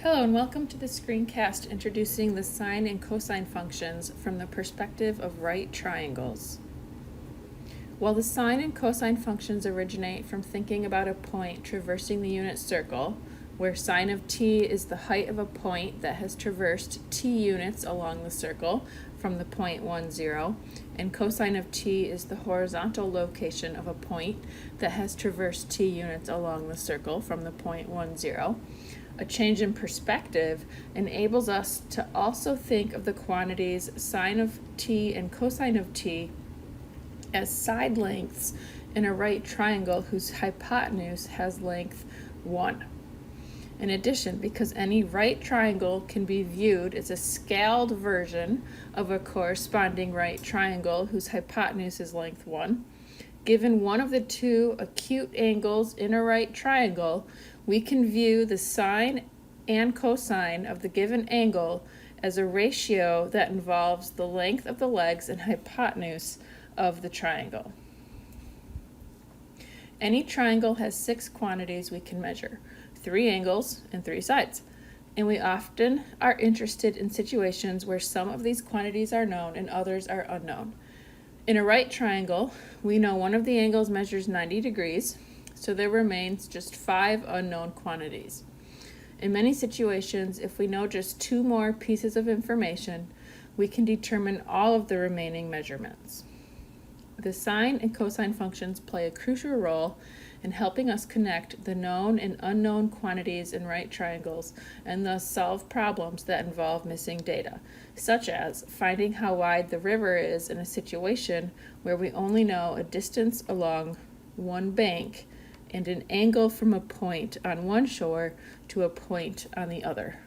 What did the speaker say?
Hello and welcome to the Screencast introducing the sine and cosine functions from the perspective of right triangles. While the sine and cosine functions originate from thinking about a point traversing the unit circle, where sine of t is the height of a point that has traversed t units along the circle from the point 1, 0, and cosine of t is the horizontal location of a point that has traversed t units along the circle from the point 1, 0, a change in perspective enables us to also think of the quantities sine of t and cosine of t as side lengths in a right triangle whose hypotenuse has length 1. In addition, because any right triangle can be viewed as a scaled version of a corresponding right triangle whose hypotenuse is length 1, given one of the two acute angles in a right triangle, we can view the sine and cosine of the given angle as a ratio that involves the length of the legs and hypotenuse of the triangle. Any triangle has 6 quantities we can measure, 3 angles and 3 sides, and we often are interested in situations where some of these quantities are known and others are unknown. In a right triangle, we know one of the angles measures 90 degrees, so there remains just 5 unknown quantities. In many situations, if we know just 2 more pieces of information, we can determine all of the remaining measurements. The sine and cosine functions play a crucial role in helping us connect the known and unknown quantities in right triangles and thus solve problems that involve missing data, such as finding how wide the river is in a situation where we only know a distance along one bank and an angle from a point on one shore to a point on the other.